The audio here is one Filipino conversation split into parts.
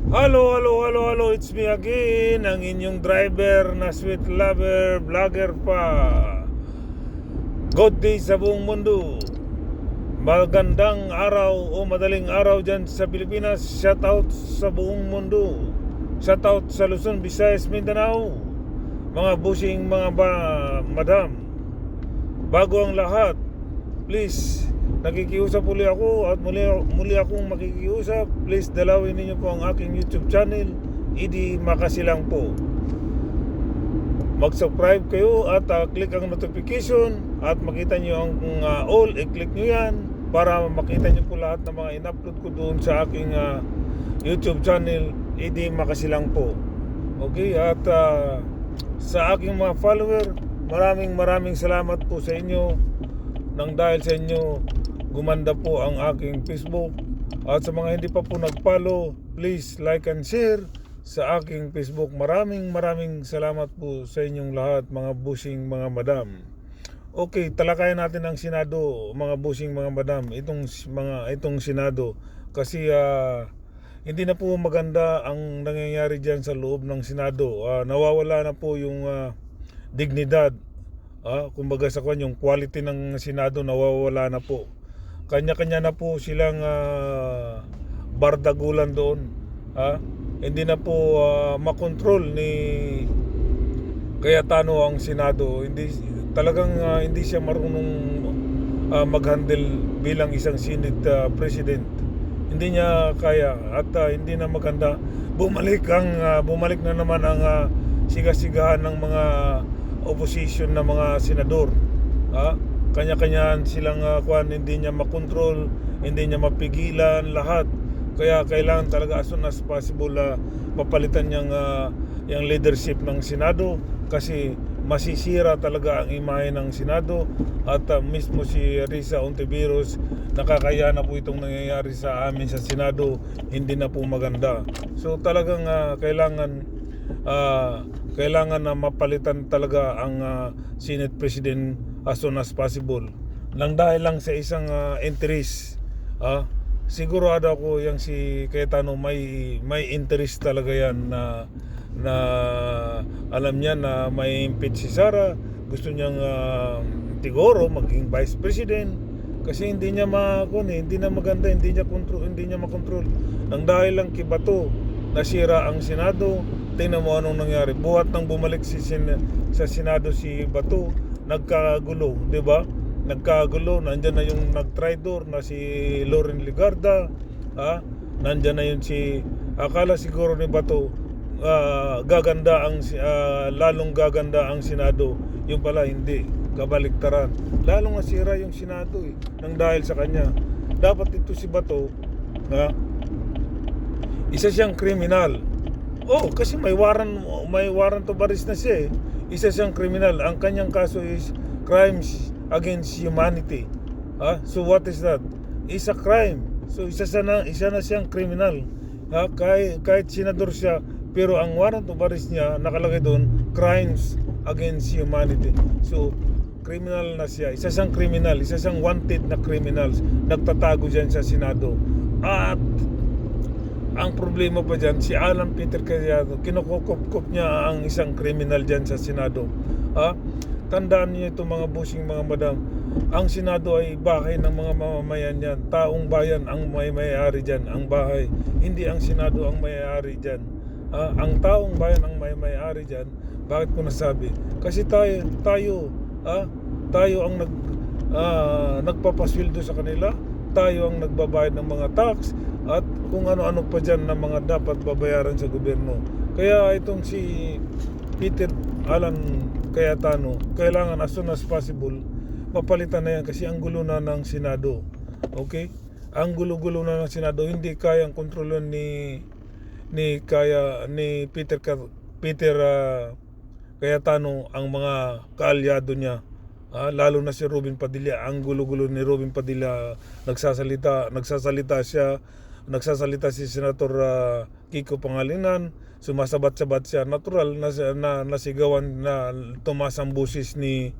Hello, it's me again, ang inyong driver na sweet lover, vlogger pa. Good day sa buong mundo. Magandang araw o madaling araw dyan sa Pilipinas. Shout out sa buong mundo. Shout out sa Luzon, Visayas, Mindanao. Mga busing, madam. Bago ang lahat, please, nakikiusap uli ako at muli akong makikiusap. Please dalawin ninyo po ang aking YouTube channel, Idi Makasilang po. Mag-subscribe kayo at click ang notification at makita nyo ang all, i-click nyo yan para makita nyo po lahat ng mga in-upload ko doon sa aking YouTube channel, Idi Makasilang po. Okay, at sa aking mga follower, maraming salamat po sa inyo. Nang dahil sa inyo, gumanda po ang aking Facebook. At sa mga hindi pa po nag-follow, please like and share sa aking Facebook. Maraming salamat po sa inyong lahat, mga busing, mga madam. Okay, talakayan natin ang Senado, mga busing, mga madam. Itong Senado kasi hindi na po maganda ang nangyayari diyan sa loob ng Senado. Nawawala na po yung dignidad. Kumbaga sa kanya, yung quality ng Senado nawawala na po. Kanya-kanya na po silang bardagulan doon. Hindi na po makontrol ni Cayetano ang Senado. Hindi siya marunong mag-handle bilang isang Senate President. Hindi niya kaya at hindi na maganda. Bumalik na naman ang sigasigahan ng mga opposition na mga senador. Kanya-kanya silang hindi niya makontrol, hindi niya mapigilan lahat. Kaya kailangan talaga as soon as possible mapalitan yung leadership ng Senado kasi masisira talaga ang imahe ng Senado at mismo si Risa Ontiveros, nakakaya na po itong nangyayari sa amin sa Senado, hindi na po maganda. So talagang kailangan na mapalitan talaga ang Senate President as soon as possible. Nang dahil lang sa isang interest. Sigurado ako yang si Cayetano may interest talaga yan na alam niya na may impeach si Sara. Gusto niyang siguro maging Vice President kasi hindi niya hindi na maganda, hindi niya makontrol. Nang dahil lang kay Bato, nasira ang Senado. Tingnan mo anong nangyari. Buhat nang bumalik sa Senado si Bato, nagkagulo, 'di ba? Nagkagulo, nandiyan na yung nagtraidor na si Loren Legarda. Nandiyan na yun akala siguro ni Bato lalong gaganda ang Senado. Yung pala hindi, kabaliktaran. Lalong nasira yung Senado nang dahil sa kanya. Dapat ito si Bato, isa siyang kriminal. Kasi may warrant of arrest na siya. Isa siyang kriminal. Ang kanyang kaso is crimes against humanity. So what is that? Is a crime. So isa na siyang kriminal. Kahit senador siya, pero ang warrant of arrest niya nakalagay doon, crimes against humanity. So criminal na siya. Isa siyang kriminal, isa siyang wanted na criminals. Nagtatago diyan sa Senado. At ang problema pa dyan, si Alan Peter Cayetano, kinukukop niya ang isang kriminal dyan sa Senado. Tandaan niyo ito, mga busing, mga madam. Ang Senado ay bahay ng mga mamamayan yan. Taong bayan ang may-ari dyan, ang bahay. Hindi ang Senado ang may-ari dyan. Ang taong bayan ang may-ari dyan. Bakit ko nasabi? Kasi tayo ang nagpapasweldo sa kanila. Tayo ang nagbabayad ng mga tax at kung ano-ano pa dyan na mga dapat babayaran sa gobyerno. Kaya itong si Alan Cayetano, kailangan as soon as possible mapalitan na yan kasi ang gulo na ng Senado. Okay? Ang gulo-gulo na ng Senado, hindi kayang kontrolon ni Peter Cayetano ang mga kaalyado niya. Lalo na si Robin Padilla. Ang gulo-gulo ni Robin Padilla, nagsasalita si Senator Kiko Pangilinan, sumasabat-sabat siya. Natural na nasigawan na tumaas ang busis ni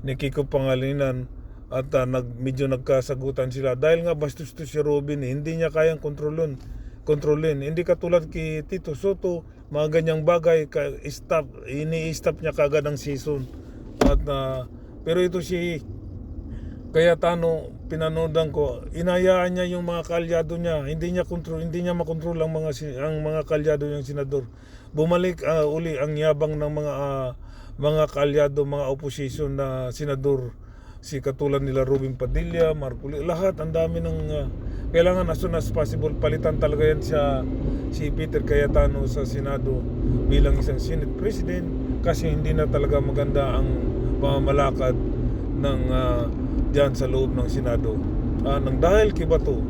Kiko Pangilinan at medyo nagkasagutan sila dahil nga bastos to si Robin, hindi niya kayang kontrolon. kontrolin. Hindi katulad kay Tito Soto, mga ganyang bagay, ini-stop niya kagad ang season. At pero ito si Cayetano, pinanodan ko, inayaan niya yung mga kalyado niya, hindi niya makontrol ang mga kalyado ng senador. Bumalik uli ang yabang ng mga kalyado, mga opposition na senador, si katulad nila Robin Padilla, Marcolita, lahat ang dami ng kailangan as soon as possible palitan talaga yan si Peter Cayetano sa Senado bilang isang Senate President, kasi hindi na talaga maganda ang pamamalakad ng diyan sa loob ng Senado. Nang dahil kay Bato,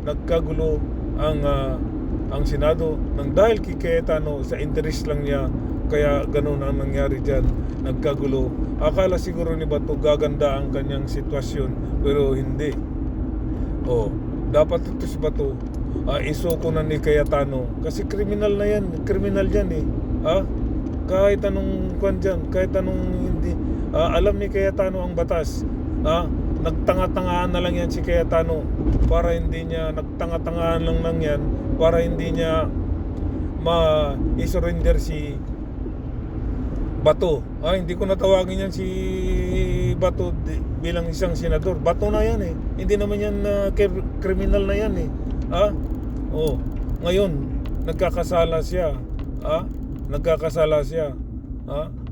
nagkagulo ang Senado, nang dahil kay Cayetano, sa interest lang niya, kaya ganun ang nangyari diyan, nagkagulo. Akala siguro ni Bato gaganda ang kanyang sitwasyon, pero hindi. Dapat ito si Bato isuko na ni Cayetano, kasi kriminal na yan, kriminal yan kahit anong kahit anong hindi alam ni Cayetano ang batas. Nagtanga-tangaan na lang yan si Cayetano para hindi niya nagtanga-tangaan lang yan para hindi niya ma-surrender si Bato. Hindi ko natawagin yan si Bato bilang isang senador. Bato na yan hindi naman yan kriminal na yan ngayon nagkakasala siya.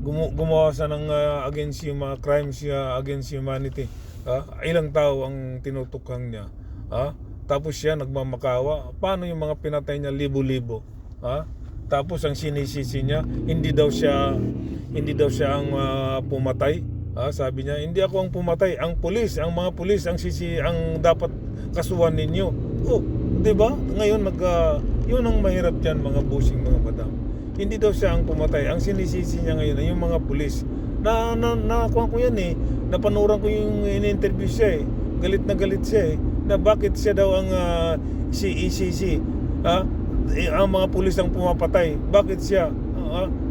Gumawa siya ng against mga crimes against humanity. Ilang tao ang tinutukhang niya. Tapos siya nagmamakawa. Paano yung mga pinatay niya, libo-libo? Tapos ang sinisisi niya, hindi daw siya ang pumatay. Sabi niya, hindi ako ang pumatay, ang mga pulis ang dapat kasuhan ninyo. Di ba? Ngayon yun ang mahirap diyan, mga busing, mga madam. Hindi daw siya ang pumatay. Ang sinisisi niya ngayon ay yung mga pulis. Nakuha ko yan napanuran ko yung in-interview siya galit na galit siya na bakit siya daw ang CECC. Ang mga pulis ang pumapatay. Bakit siya?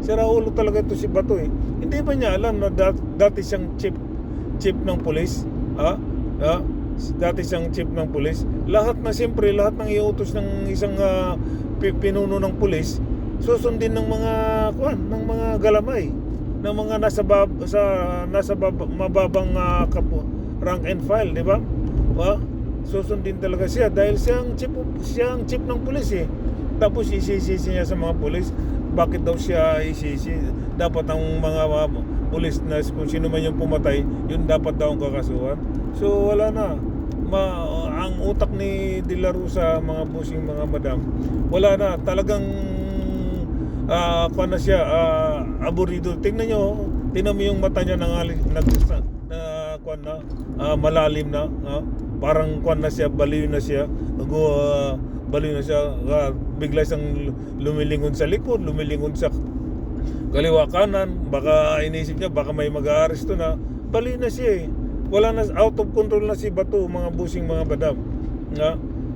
Sira ulo talaga ito si Bato Hindi ba niya alam na dati siyang chief ng pulis? Dati siyang chief ng pulis. Lahat ng iutos ng isang pinuno ng pulis, susundin ng mga galamay, ng mga nasa mababang rank and file, di ba? Susundin talaga siya dahil siya ang chief ng pulis Tapos isisisi niya sa mga pulis. Bakit daw siya isisi? Dapat ang mga pulis na kung sino man yung pumatay, yun dapat daw ang kakasuhan. So wala na. Ang utak ni De La Rosa, mga busing, mga madam, wala na. Talagang aburido. Tingnan mo yung mata niya malalim na. Parang baliw na siya. Bigla siyang lumilingon sa likod, lumilingon sa kaliwa kanan. Baka inisip niya, baka may mag-aaresto na. Baliw na siya Wala na, out of control na si Bato, mga busing, mga madam.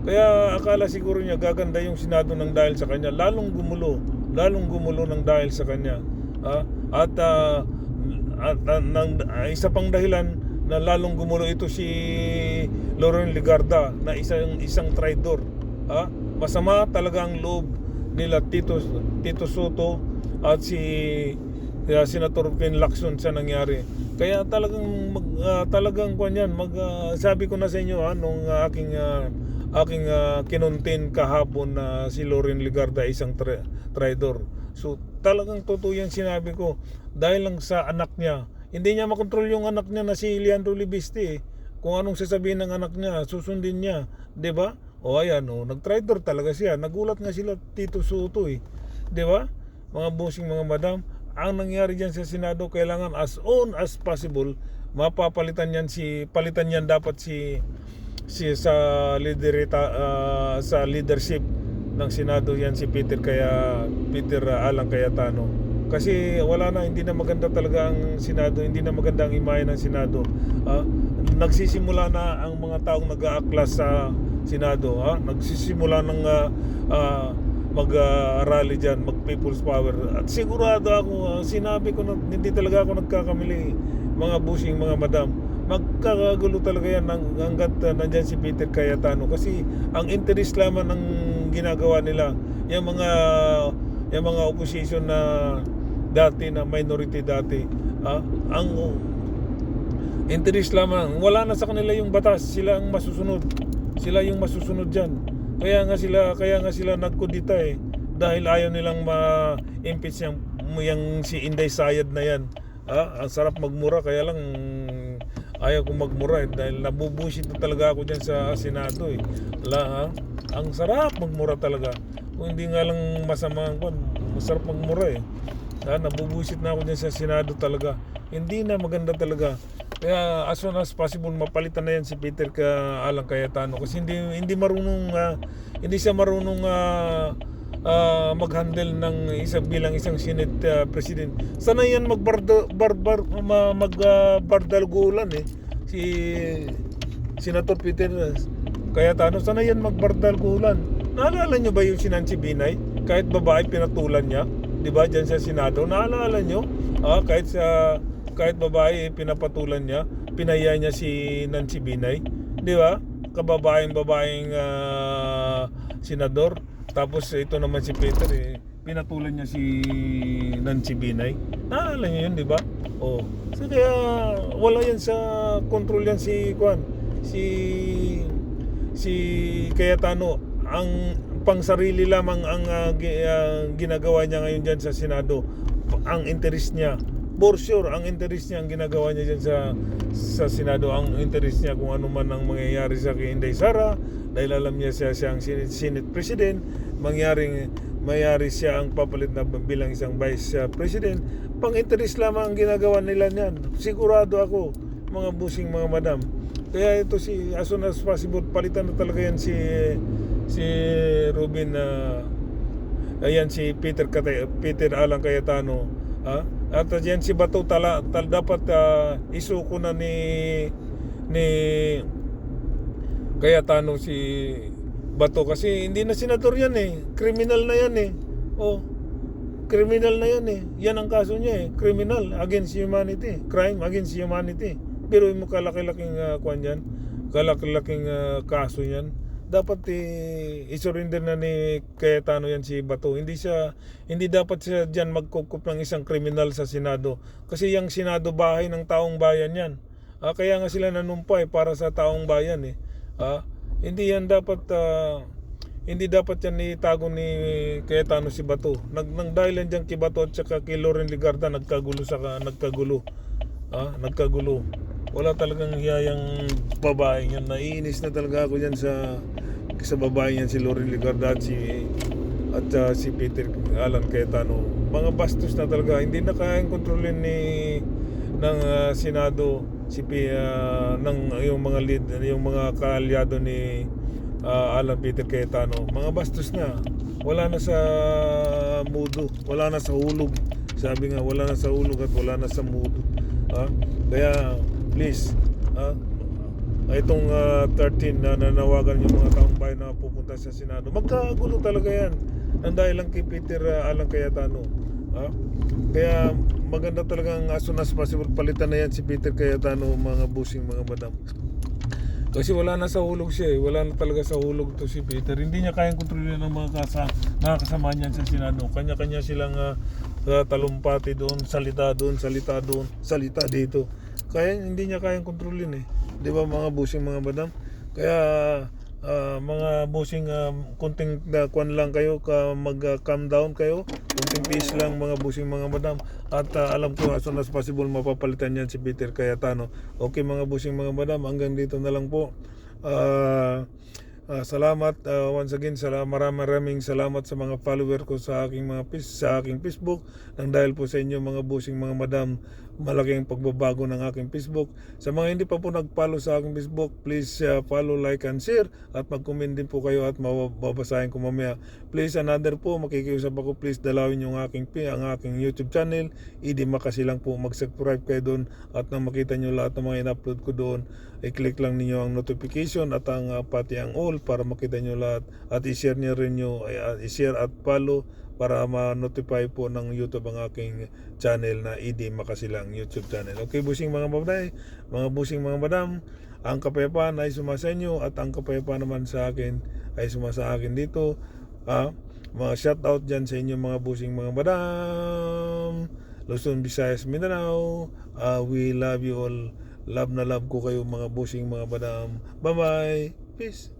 Kaya akala siguro niya gaganda yung Senado ng dahil sa kanya. Lalong gumulo ng dahil sa kanya. Isa pang dahilan na lalong gumulo ito si Loren Legarda, na isang traitor. Masama talaga ang loob nila Tito Soto at si Senator Pen Lacson sa nangyari. Kaya talagang sabi ko na sa inyo nung aking kinontent kahapon na si Loren Legarda isang traitor. So talagang totoo yan sinabi ko, dahil lang sa anak niya. Hindi niya makontrol yung anak niya na si Leandro Libiste Kung anong sasabihin ng anak niya, susundin niya, 'di ba? Nag-traitor talaga siya. Nagulat nga sila Tito Soto 'di ba? Mga busing, mga madam, ang nangyari diyan sa Senado, kailangan as soon as possible palitan yan dapat si sa leadership ng Senado yan, si Peter Alan Cayetano. Kasi wala na, hindi na maganda talaga ang Senado, hindi na maganda ang imahe ng Senado. Nagsisimula na ang mga taong nag-aaklas sa Senado, nagsisimula ng mag-rally dyan, mag-people's power. At sigurado ako, sinabi ko na hindi talaga ako nagkakamali, mga busing, mga madam. magkakagulo talaga yan hanggat nandyan si Peter Cayetano, kasi ang interest lamang ng ginagawa nila, yung mga opposition na dati, na minority dati, ang interest lamang, wala na sa kanila yung batas, sila yung masusunod dyan. Kaya nga sila nagkudita dahil ayaw nilang ma-impeach yung si Inday Sayad na yan. Ang sarap magmura, kaya lang ayaw kong magmura dahil nabubusit na talaga ako dyan sa Senado ang sarap magmura talaga. Kung hindi nga lang masarap magmura nabubusit na ako dyan sa Senado talaga. Hindi na maganda talaga. Kaya as soon as possible mapalitan na yan si Peter Alan Cayetano, kasi hindi siya marunong mag-handle ng bilang isang Senate President. Sana yan magbardalgulan si Senator Peter Cayetano. Sana yan magbardalgulan. Naalala nyo ba yung si Nancy Binay? Kahit babae pinatulan niya, di ba, dyan sa Senado? Naalala nyo? Kahit babae pinapatulan niya, pinaya niya si Nancy Binay, di ba? Kababaeng senador. Tapos ito naman si Peter pinatulan niya si Nancy Binay. Naalala niyo yun, di ba? So kaya wala yan sa control yan si Cayetano. Ang pangsarili lamang ang ginagawa niya ngayon dyan sa Senado. Ang interest niya, for sure, ang interest niya ang ginagawa niya dyan sa Senado. Ang interest niya kung ano man ang mangyayari sa kay Inday Sara, dahil alam niya siya ang Senate President, mayari siya ang papalit na bilang isang Vice President. Pang-interest lamang ang ginagawa nila niyan. Sigurado ako, mga busing, mga madam. Kaya ito as soon as possible, palitan na talaga yan si Robin, ayan si Peter Alan Cayetano. At yan si Bato dapat isuko na ni Cayetano si Bato, kasi hindi na senador yan criminal na yan criminal na yan yan ang kaso niya criminal against humanity, crime against humanity. Pero mo kalaki-laking kalaki-laking kaso yan. Dapat i-surrender na ni Cayetano yan si Bato. Hindi dapat siya diyan magkukup ng isang kriminal sa Senado, kasi yung Senado bahay ng taong bayan yan. Kaya nga sila nanumpay para sa taong bayan Hindi dapat yan itago ni Cayetano si Bato. Nang dahil yan dyan kay Bato at saka kay Loren Legarda, nagkagulo. Wala talagang hiyayang babae yan. Naiinis na talaga ako dyan sa babae yan, si Loren Legarda at si Peter Alan Cayetano. Mga bastos na talaga. Hindi na kayang kontrolin ng Senado yung mga kaalyado ni Alan Peter Cayetano. Mga bastos na. Wala na sa mudo, wala na sa hulog. Sabi nga, wala na sa hulog at wala na sa mudo. Kaya please, itong 13 na nanawagan yung mga taong bayan na pupunta sa Senado, magkagulo talaga yan ang dahil lang kay Peter Alan Cayetano. Kaya maganda talagang as soon as possible palitan na yan si Peter Cayetano, mga busing, mga madam. Kasi wala na sa hulog siya wala na talaga sa hulog to si Peter. Hindi niya kayang kontrolin ng mga kasama niyan sa Senado. Kanya-kanya silang talumpati doon, salita dito. Kaya hindi niya kayang kontrolin di ba, mga busing, mga madam? Kaya mga busing, kunting kwan lang kayo, mag-calm down kayo, kunting peace lang, mga busing, mga madam. At alam ko as soon as possible mapapalitan yan si Peter Cayetano. Okay, mga busing, mga madam, hanggang dito na lang po. Salamat once again, maraming salamat sa mga follower ko sa aking Facebook. Nang dahil po sa inyo, mga busing, mga madam, malaking pagbabago ng aking Facebook. Sa mga hindi pa po nag-follow sa aking Facebook, please follow, like, and share. At mag-comment din po kayo at mababasahin ko mamaya. Please, another po, makikiusap ako, please dalawin yung ang aking YouTube channel. Idi Makasilang po, mag-subscribe kayo doon. At nang makita nyo lahat ng mga in-upload ko doon, i-click lang ninyo ang notification at ang pati ang all para makita nyo lahat. At i-share nyo rin nyo, i-share at follow para ma-notify po ng YouTube ang aking channel na ED Makasilang YouTube channel. Okay, busing mga babae, mga busing mga madam, ang kapayapaan ay sumasa inyo at ang kapayapaan naman sa akin ay sumasa akin dito. Mga shoutout dyan sa inyo mga busing mga madam, Luzon, Visayas, Mindanao. We love you all. Love na love ko kayo mga busing mga madam. Bye-bye. Peace.